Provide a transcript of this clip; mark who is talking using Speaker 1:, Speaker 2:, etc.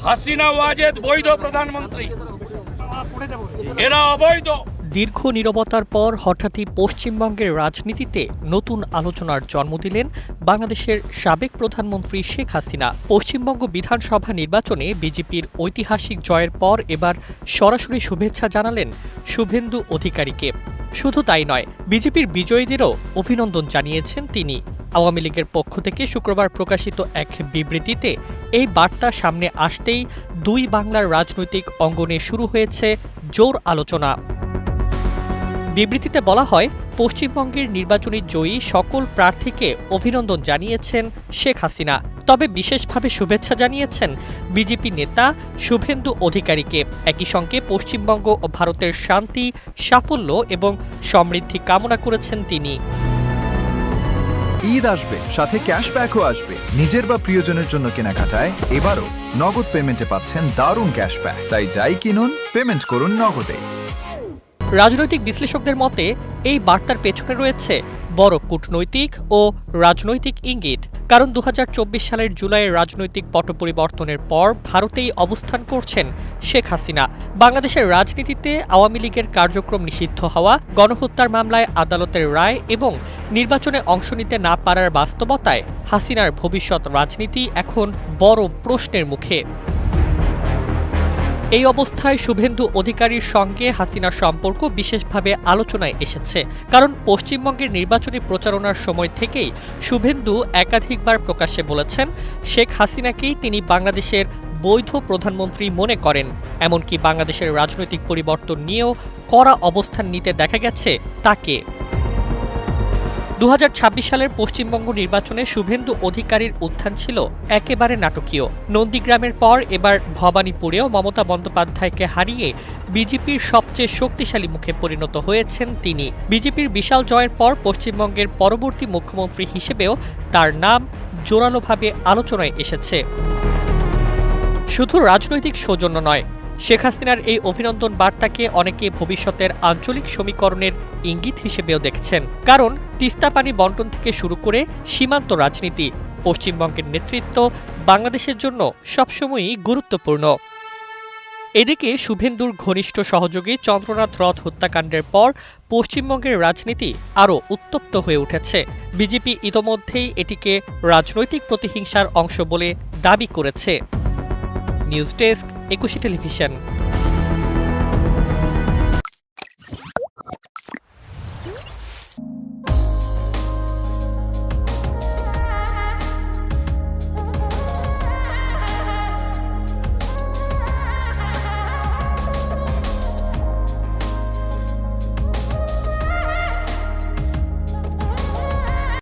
Speaker 1: হাসিনা ওয়াজেদ বৈধ প্রধানমন্ত্রী, এরা অবৈধ।
Speaker 2: দীর্ঘ নীরবতার পর হঠাৎই পশ্চিমবঙ্গের রাজনীতিতে নতুন আলোচনার জন্ম দিলেন বাংলাদেশের সাবেক প্রধানমন্ত্রী শেখ হাসিনা। পশ্চিমবঙ্গ বিধানসভা নির্বাচনে বিজেপির ঐতিহাসিক জয়ের পর এবার সরাসরি শুভেচ্ছা জানালেন শুভেন্দু অধিকারীকে। শুধু তাই নয়, বিজেপির বিজয়ীদেরও অভিনন্দন জানিয়েছেন তিনি। আওয়ামী লীগের পক্ষ থেকে শুক্রবার প্রকাশিত এক বিবৃতিতে এই বার্তা সামনে আসতেই দুই বাংলার রাজনৈতিক অঙ্গনে শুরু হয়েছে জোর আলোচনা। বিবৃতিতে বলা হয়, পশ্চিমবঙ্গের নির্বাচনী জয়ী সকল প্রার্থীকে অভিনন্দন জানিয়েছেন শেখ হাসিনা, তবে বিশেষভাবে শুভেচ্ছা জানিয়েছেন বিজেপি নেতা শুভেন্দু অধিকারীকে। একই সঙ্গে পশ্চিমবঙ্গ ও ভারতের শান্তি, সাফল্য এবং সমৃদ্ধি কামনা করেছেন তিনি।
Speaker 3: ঈদ আসবে, সাথে ক্যাশব্যাকও আসবে। নিজের বা প্রিয়জনের জন্য কেনাকাটায় এবারও নগদ পেমেন্টে পাচ্ছেন দারুণ ক্যাশব্যাক। তাই যাই কিনুন, পেমেন্ট করুন নগদে।
Speaker 2: রাজনৈতিক বিশ্লেষকদের মতে এই বার্তার পেছনে রয়েছে বড় কূটনৈতিক ও রাজনৈতিক ইঙ্গিত। কারণ ২০২৪ সালের জুলাইয়ের রাজনৈতিক পট পরিবর্তনের পর ভারতেই অবস্থান করছেন শেখ হাসিনা। বাংলাদেশের রাজনীতিতে আওয়ামী লীগের কার্যক্রম নিষিদ্ধ হওয়া, গণহত্যার মামলায় আদালতের রায় এবং নির্বাচনে অংশ নিতে না পারার বাস্তবতায় হাসিনার ভবিষ্যৎ রাজনীতি এখন বড় প্রশ্নের মুখে। এই অবস্থায় শুভেন্দু অধিকারীর সঙ্গে হাসিনার সম্পর্ক বিশেষভাবে আলোচনায় এসেছে। কারণ পশ্চিমবঙ্গের নির্বাচনী প্রচারণার সময় থেকেই শুভেন্দু একাধিকবার প্রকাশ্যে বলেছেন, শেখ হাসিনাকেই তিনি বাংলাদেশের বৈধ প্রধানমন্ত্রী মনে করেন। এমনকি বাংলাদেশের রাজনৈতিক পরিবর্তন নিয়েও কড়া অবস্থান নিতে দেখা গেছে তাকে। ২০২৬ সালের পশ্চিমবঙ্গ নির্বাচনে শুভেন্দু অধিকারীর উত্থান ছিল একেবারে নাটকীয়। নন্দীগ্রামের পর এবার ভবানীপুরেও মমতা বন্দ্যোপাধ্যায়কে হারিয়ে বিজেপির সবচেয়ে শক্তিশালী মুখে পরিণত হয়েছেন তিনি। বিজেপির বিশাল জয়ের পর পশ্চিমবঙ্গের পরবর্তী মুখ্যমন্ত্রী হিসেবেও তার নাম জোরালোভাবে আলোচনায় এসেছে। শুধু রাজনৈতিক সৌজন্য নয়, শেখ হাসিনার এই অভিনন্দন বার্তাকে অনেকে ভবিষ্যতের আঞ্চলিক সমীকরণের ইঙ্গিত হিসেবেও দেখছেন। কারণ তিস্তা পানি বন্টন থেকে শুরু করে সীমান্ত রাজনীতি, পশ্চিমবঙ্গের নেতৃত্ব বাংলাদেশের জন্য সবসময়ই গুরুত্বপূর্ণ। এদিকে শুভেন্দুর ঘনিষ্ঠ সহযোগী চন্দ্রনাথ রথ হত্যাকাণ্ডের পর পশ্চিমবঙ্গের রাজনীতি আরও উত্তপ্ত হয়ে উঠেছে। বিজেপি ইতোমধ্যেই এটিকে রাজনৈতিক প্রতিহিংসার অংশ বলে দাবি করেছে। News desk, ২১ television.